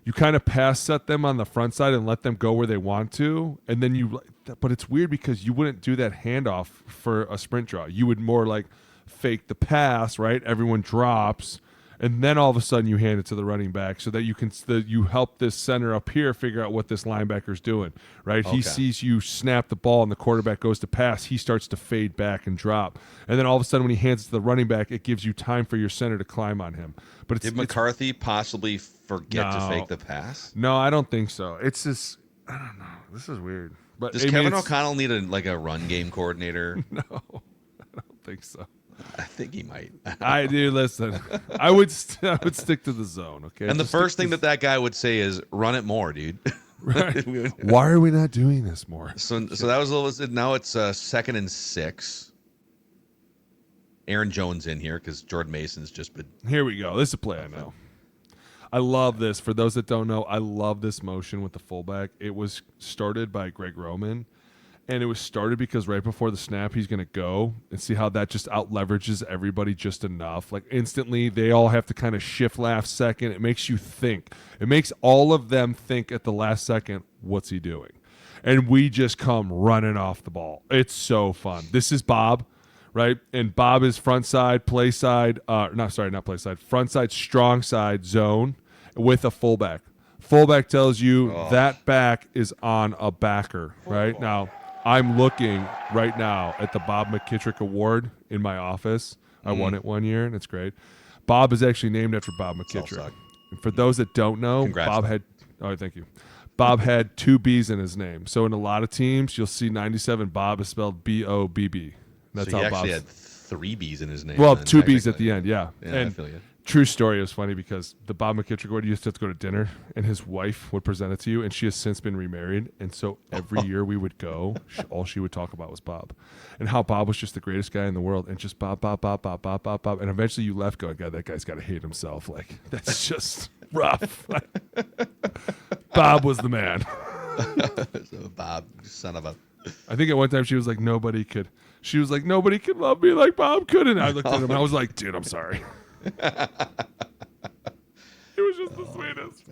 you kind of pass set them on the front side and let them go where they want to, and then but it's weird because you wouldn't do that handoff for a sprint draw. You would more like fake the pass, right? Everyone drops, and then all of a sudden you hand it to the running back so that you help this center up here figure out what this linebacker's doing, right? Okay. He sees you snap the ball and the quarterback goes to pass. He starts to fade back and drop, and then all of a sudden when he hands it to the running back, it gives you time for your center to climb on him. But did McCarthy possibly forget to fake the pass? No, I don't think so. It's just I don't know. This is weird. But does Kevin O'Connell need a run game coordinator? No, I don't think so. I think he might. I do. Listen, I would stick to the zone. Okay. And the first thing that guy would say is, "Run it more, dude." Right. Why are we not doing this more? So that was a little. Now it's 2nd and 6. Aaron Jones in here because Jordan Mason's just been. Here we go. This is a play I know. I love this. For those that don't know, I love this motion with the fullback. It was started by Greg Roman, and it was started because right before the snap, he's going to go and see how that just out-leverages everybody just enough. Like instantly, they all have to kind of shift last second. It makes you think. It makes all of them think at the last second, what's he doing? And we just come running off the ball. It's so fun. This is Bob. Right, and Bob is front side, play side. Not play side. Front side, strong side zone with a fullback. Fullback tells you that back is on a backer. Right now, I'm looking right now at the Bob McKittrick Award in my office. I won it one year, and it's great. Bob is actually named after Bob McKittrick. And for those that don't know, congrats, Bob had. Oh, thank you. Bob had 2 B's in his name. So in a lot of teams, you'll see 97 Bob is spelled B-O-B-B. That's so he how actually Bob's had 3 B's in his name. Well, 2 B's at the end, yeah. Yeah, and I feel you. True story is funny because the Bob McKittrick Award, you used to have to go to dinner, and his wife would present it to you, and she has since been remarried. And so every year we would go, all she would talk about was Bob, and how Bob was just the greatest guy in the world, and just Bob. And eventually you left going, God, that guy's got to hate himself. Like, that's just rough. Bob was the man. So Bob, son of a... I think at one time she was like, nobody could love me like Bob could. And I looked at him and I was like, dude, I'm sorry. He was just the sweetest.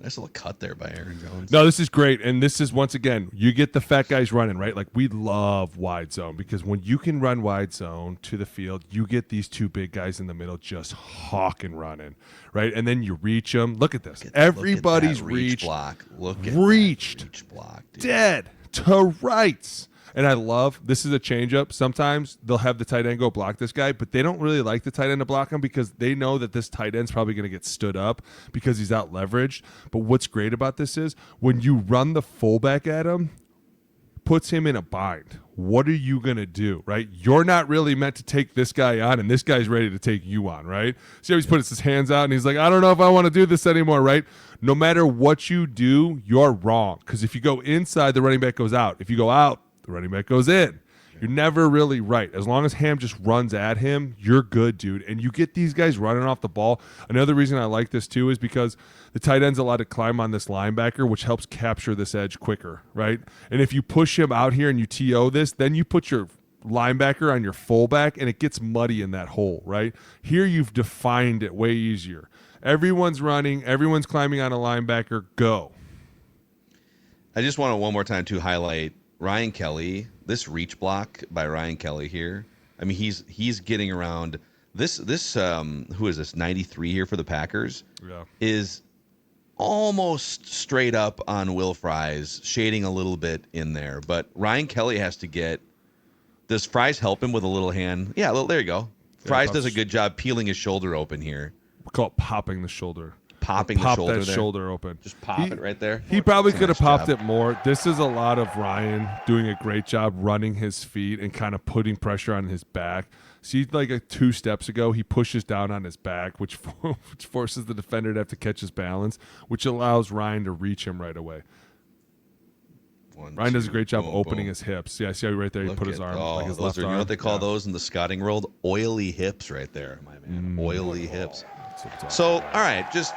Nice little cut there by Aaron Jones. No, this is great. And this is, once again, you get the fat guys running, right? Like, we love wide zone because when you can run wide zone to the field, you get these two big guys in the middle just hawking running, right? And then you reach them. Look at this. Everybody's look at that reach reached. block. Look at Reached. that reach block, dude. Dead to rights. And I love, this is a changeup. Sometimes they'll have the tight end go block this guy, but they don't really like the tight end to block him because they know that this tight end's probably going to get stood up because he's out leveraged. But what's great about this is when you run the fullback at him, puts him in a bind. What are you going to do, right? You're not really meant to take this guy on, and this guy's ready to take you on, right? See how he's putting his hands out, and he's like, I don't know if I want to do this anymore, right? No matter what you do, you're wrong. Because if you go inside, the running back goes out. If you go out, the running back goes in. You're never really right. As long as Ham just runs at him, you're good, dude. And you get these guys running off the ball. Another reason I like this, too, is because the tight end's allowed to climb on this linebacker, which helps capture this edge quicker, right? And if you push him out here and you TO this, then you put your linebacker on your fullback, and it gets muddy in that hole, right? Here you've defined it way easier. Everyone's running. Everyone's climbing on a linebacker. Go. I just want to one more time to highlight Ryan Kelly. This reach block by Ryan Kelly here. I mean, he's getting around this who is this 93 here for the Packers? Yeah. Is almost straight up on Will Fries, shading a little bit in there. But Ryan Kelly has to get. Does Fries help him with a little hand? Yeah, there you go. Fries does a good job peeling his shoulder open here. We call it popping the shoulder. Pop that there. shoulder open. Just pop it right there. He probably could have popped job. it more. This is a lot of Ryan doing a great job running his feet and kind of putting pressure on his back. See, like 2 steps ago, he pushes down on his back, which forces the defender to have to catch his balance, which allows Ryan to reach him right away. Ryan does a great job opening his hips. Yeah, see how right there he put his arm, like his left arm. You know what they call those in the scouting world? Oily hips right there, my man. Oily hips. So, all right, just...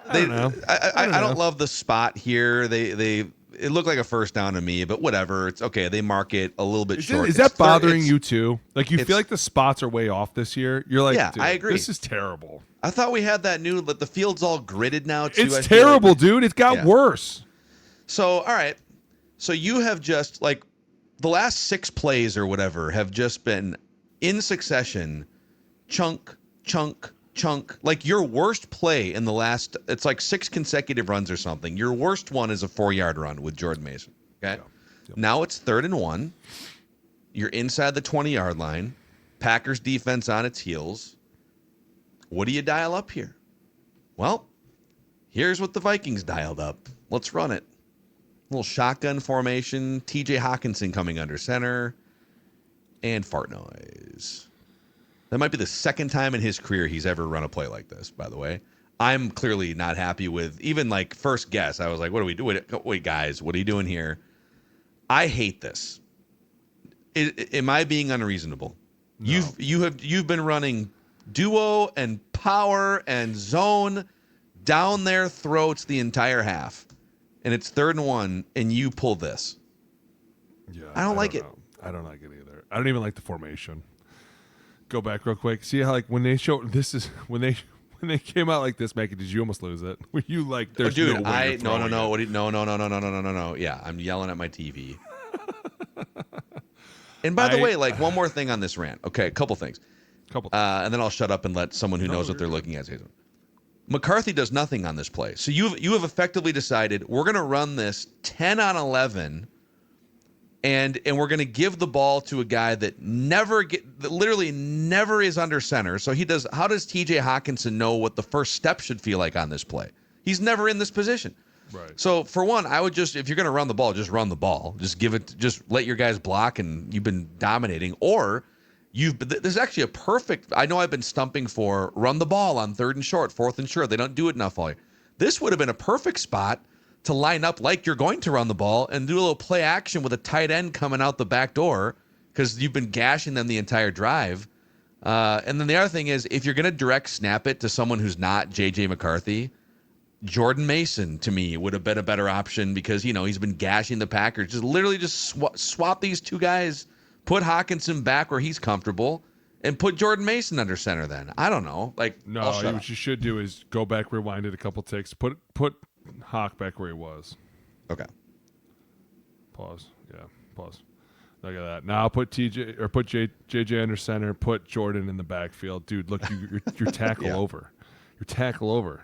I don't love the spot here. It looked like a first down to me, but whatever. It's okay. They mark it a little bit short. Is that bothering you too? Like you feel like the spots are way off this year? You're like, yeah, I agree. This is terrible. I thought we had that new, but the field's all gridded now too. It's terrible, dude. It got worse. So, all right. So you have just like the last 6 plays or whatever have just been in succession, chunk, like your worst play in the last, it's like 6 consecutive runs or something. Your worst one is a 4-yard run with Jordan Mason. Okay. Yep. Now it's 3rd and 1. You're inside the 20-yard line. Packers defense on its heels. What do you dial up here? Well, here's what the Vikings dialed up. Let's run it. Little shotgun formation. TJ Hawkinson coming under center. And fart noise. That might be the 2nd time in his career he's ever run a play like this, by the way. I'm clearly not happy with, even like first guess, I was like, what are we doing? Wait, guys, what are you doing here? I hate this. Am I being unreasonable? No. You've been running duo and power and zone down their throats the entire half. And it's 3rd and 1, and you pull this. Yeah, I don't like it. I don't like it either. I don't even like the formation. Go back real quick. See how like when they show this is when they came out like this, Mackey, did you almost lose it? Were you like, there's dude, no way no. No. Yeah, I'm yelling at my TV. And by the way, like one more thing on this rant. Okay, a couple things. And then I'll shut up and let someone who knows what they're looking at say something. McCarthy does nothing on this play. So you have effectively decided we're going to run this 10 on 11 and we're going to give the ball to a guy that literally never is under center. So how does TJ Hawkinson know what the first step should feel like on this play? He's never in this position. Right. So for one, I would just, if you're going to run the ball, just run the ball. Just let your guys block and you've been dominating. Or this is actually a perfect, I know I've been stumping for run the ball on 3rd and short, 4th and short. They don't do it enough all year. This would have been a perfect spot to line up like you're going to run the ball and do a little play action with a tight end coming out the back door because you've been gashing them the entire drive. And then the other thing is, if you're going to direct snap it to someone who's not J.J. McCarthy, Jordan Mason, to me, would have been a better option because, he's been gashing the Packers. Just literally swap these 2 guys, put Hawkinson back where he's comfortable, and put Jordan Mason under center. Then I don't know. Like No, I'll shut up. what you should do is go back, rewind it a couple ticks, put Hawk back where he was. Okay. Pause. Yeah, pause. Look at that. Now put JJ under center. Put Jordan in the backfield, dude. Look, you're tackle over. You're tackle over.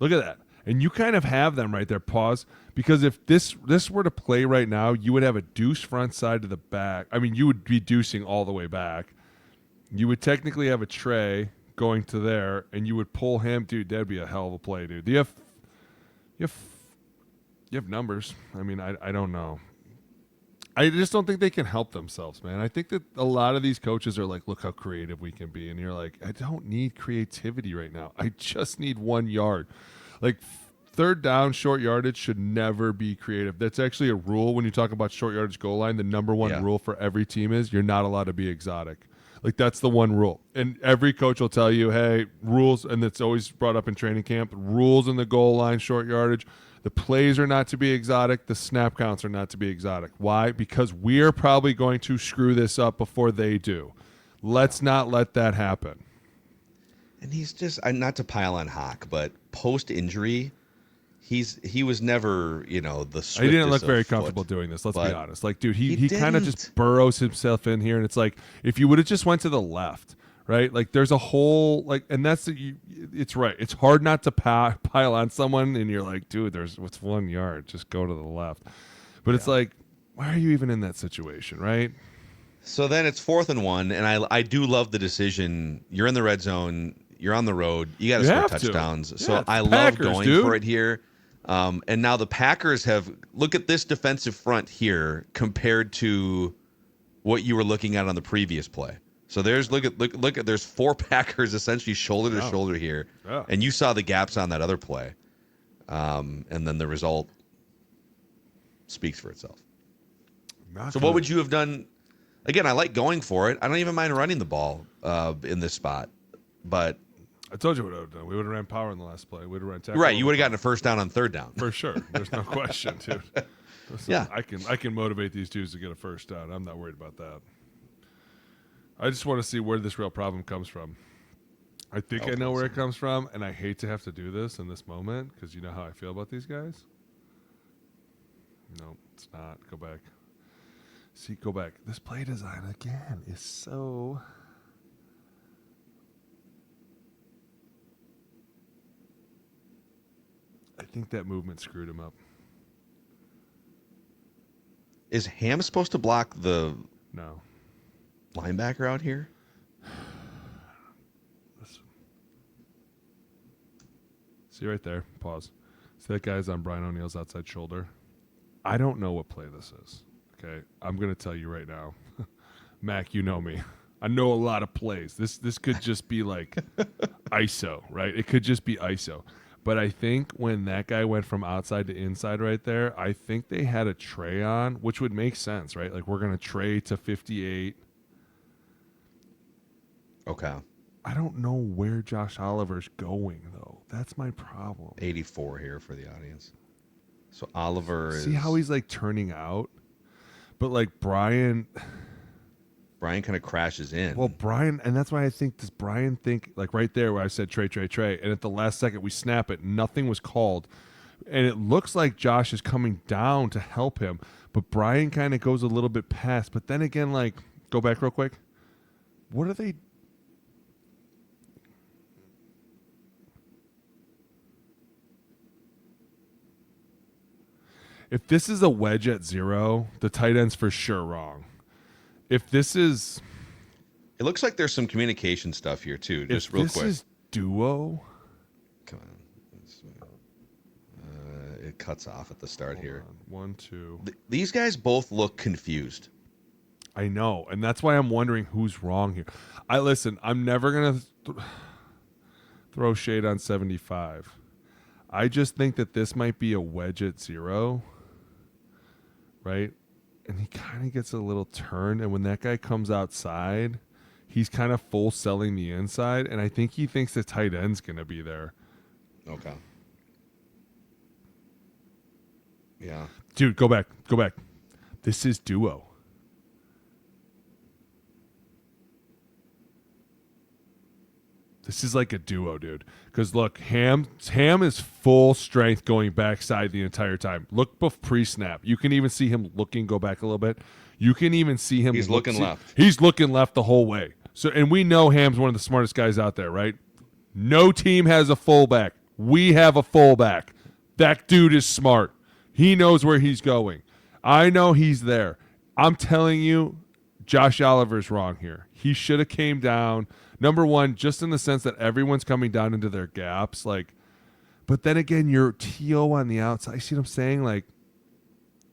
Look at that. And you kind of have them right there. Pause. Because if this were to play right now, you would have a deuce front side to the back. I mean, you would be deucing all the way back. You would technically have a Trey going to there, and you would pull him. Dude, that'd be a hell of a play, dude. You have numbers. I mean, I don't know. I just don't think they can help themselves, man. I think that a lot of these coaches are like, look how creative we can be. And you're like, I don't need creativity right now. I just need 1 yard. Like, third down, short yardage should never be creative. That's actually a rule when you talk about short yardage goal line. The number one rule for every team is you're not allowed to be exotic. Like, that's the one rule. And every coach will tell you, hey, rules, and it's always brought up in training camp, rules in the goal line, short yardage. The plays are not to be exotic. The snap counts are not to be exotic. Why? Because we're probably going to screw this up before they do. Let's not let that happen. And he's just not to pile on Hawk, but post injury, he was never the swiftest. He didn't look very foot, comfortable doing this. Let's be honest. Like, dude, he he kind of didn't. just burrows himself in here, and it's like if you would have just went to the left, right? Like, there's a whole and that's it's right. It's hard not to pile on someone, and you're like, dude, what's 1 yard? Just go to the left. But it's like, why are you even in that situation, right? So then it's 4th and 1, and I do love the decision. You're in the red zone. You're on the road. You got to score touchdowns. Yeah, So it's I the love Packers, going dude. for it here. And now the Packers look at this defensive front here compared to what you were looking at on the previous play. So there's look at there's 4 Packers essentially shoulder to shoulder here, and you saw the gaps on that other play, and then the result speaks for itself. So what would you have done? Again, I like going for it. I don't even mind running the ball in this spot, but I told you what I would have done. We would have ran power in the last play. We would have ran tackle. Right, you would have gotten a first down on third down. For sure. There's no question, dude. Listen, Yeah. I can motivate these dudes to get a first down. I'm not worried about that. I just want to see where this real problem comes from. I think I know where it comes from, and I hate to have to do this in this moment because you know how I feel about these guys. No, it's not. Go back. See, go back. This play design, again, is so... I think that movement screwed him up. Is Ham supposed to block the No. linebacker out here? Listen. See right there. Pause. See that guy's on Brian O'Neill's outside shoulder? I don't know what play this is. Okay? I'm going to tell you right now. Mac, you know me. I know a lot of plays. This could just be like ISO, right? It could just be ISO. But I think when that guy went from outside to inside right there, I think they had a tray on, which would make sense, right? Like, we're going to tray to 58. Okay. I don't know where Josh Oliver's going, though. That's my problem. 84 here for the audience. So Oliver is... See how he's, like, turning out? But, like, Brian kind of crashes in. Well, Brian, and that's why I think, does Brian think, like right there where I said tray, and at the last second we snap it, nothing was called. And it looks like Josh is coming down to help him, but Brian kind of goes a little bit past. But then again, like, go back real quick. What are they? If this is a wedge at 0, the tight end's for sure wrong. If this is... It looks like there's some communication stuff here, too, just real quick. If this is duo... Come on. It cuts off at the start here. On. 1, 2... These guys both look confused. I know, and that's why I'm wondering who's wrong here. Listen, I'm never going to throw shade on 75. I just think that this might be a wedge at 0, right? And he kind of gets a little turn, and when that guy comes outside, he's kind of full selling the inside, and I think he thinks the tight end's going to be there. Okay. Yeah. Dude, go back. This is duo. This is like a duo, dude. Because look, Ham is full strength going backside the entire time. Look pre-snap. You can even see him go back a little bit. You can even see him. He's looking left. He's looking left the whole way. So, and we know Ham's one of the smartest guys out there, right? No team has a fullback. We have a fullback. That dude is smart. He knows where he's going. I know he's there. I'm telling you, Josh Oliver's wrong here. He should have came down. Number one, just in the sense that everyone's coming down into their gaps. Like, but then again, you're T.O. on the outside. You see what I'm saying? Like,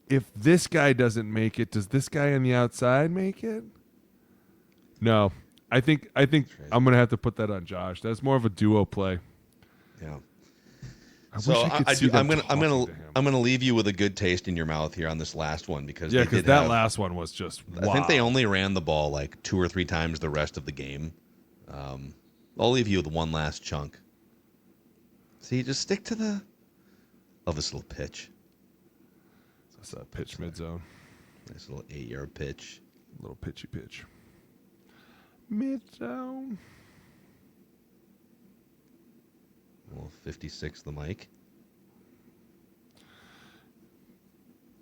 if this guy doesn't make it, does this guy on the outside make it? No. I think I'm gonna have to put that on Josh. That's more of a duo play. Yeah. I'm gonna leave you with a good taste in your mouth here on this last one because last one was just. Wow. I think they only ran the ball like 2 or 3 times the rest of the game. I'll leave you with one last chunk. See, just stick to this little pitch. That's a pitch mid zone. Nice little 8-yard pitch. Little pitchy pitch. Mid zone. Well, 56 the mic.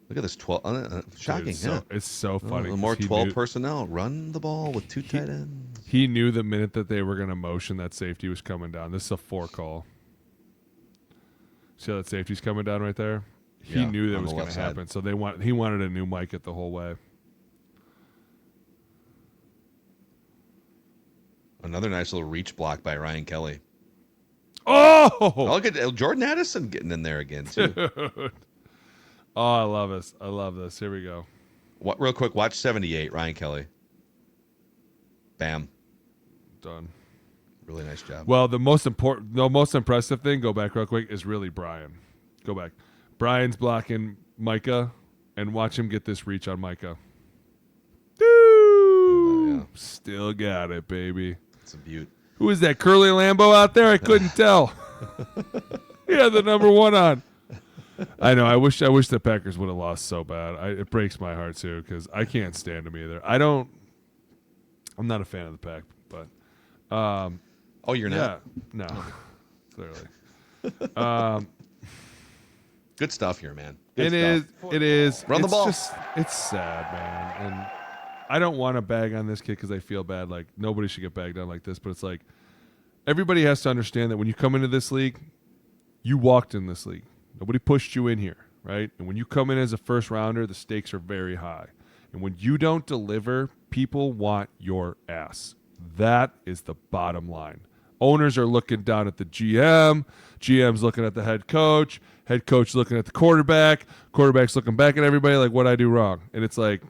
Look at this 12. Shocking, dude, it's so funny. The more 12 personnel run the ball with 2 tight ends. He knew the minute that they were going to motion that safety was coming down. This is a 4 call. See how that safety's coming down right there? He knew that was going to happen. So he wanted a new mic it the whole way. Another nice little reach block by Ryan Kelly. Oh, look at Jordan Addison getting in there again too. Dude. Oh, I love this. I love this. Here we go. Real quick, watch 78, Ryan Kelly. Bam. Done. Really nice job. Well, the most impressive thing, go back real quick, is really Brian. Go back. Brian's blocking Micah, and watch him get this reach on Micah. Yeah. Still got it, baby. It's a beaut. Who is that, Curly Lambeau out there? I couldn't tell. He had the number 1 on. I know. I wish the Packers would have lost so bad. It breaks my heart too because I can't stand them either. I'm not a fan of the Pack, but. Oh, you're not? No, clearly. Good stuff here, man. It is. Run the ball. It's sad, man, and I don't want to bag on this kid because I feel bad. Like nobody should get bagged on like this, but it's like everybody has to understand that when you come into this league, you walked in this league. Nobody pushed you in here, right? And when you come in as a first rounder, the stakes are very high. And when you don't deliver, people want your ass. That is the bottom line. Owners are looking down at the GM. GM's looking at the head coach. Head coach looking at the quarterback. Quarterback's looking back at everybody like, what'd I do wrong? And it's like,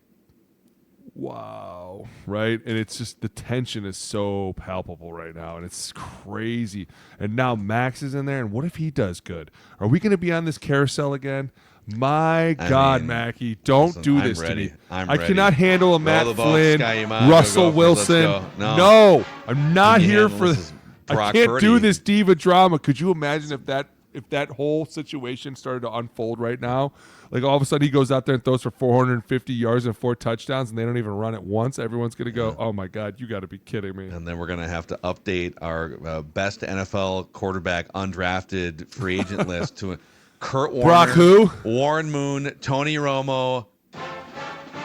wow, right? And it's just the tension is so palpable right now, and it's crazy. And now Max is in there, and what if he does good? Are we going to be on this carousel again? My God, Mackey, don't do this to me. I cannot handle a Matt Flynn, Russell Wilson. No, I'm not here for this. I can't do this diva drama. Could you imagine if that whole situation started to unfold right now? Like all of a sudden he goes out there and throws for 450 yards and 4 touchdowns, and they don't even run it once. Everyone's going to go, oh, my God, you got to be kidding me. And then we're going to have to update our best NFL quarterback undrafted free agent list to Kurt Warner, Brock who? Warren Moon, Tony Romo,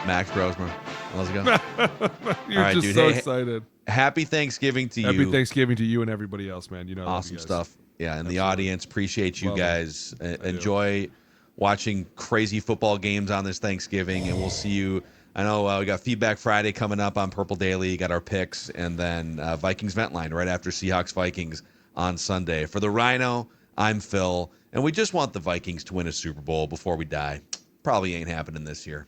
Max Brosmer. Let's go. You're right, just dude. so Hey, excited. Happy Thanksgiving to you. Happy Thanksgiving to you and everybody else, man. You know, Awesome stuff. Yeah, and Absolutely. the audience, appreciate you Love guys. Enjoy watching crazy football games on this Thanksgiving, and we'll see you. I know we got Feedback Friday coming up on Purple Daily. You got our picks, and then Vikings Vent Line right after Seahawks Vikings on Sunday. For the Rhino, I'm Phil, and we just want the Vikings to win a Super Bowl before we die. Probably ain't happening this year.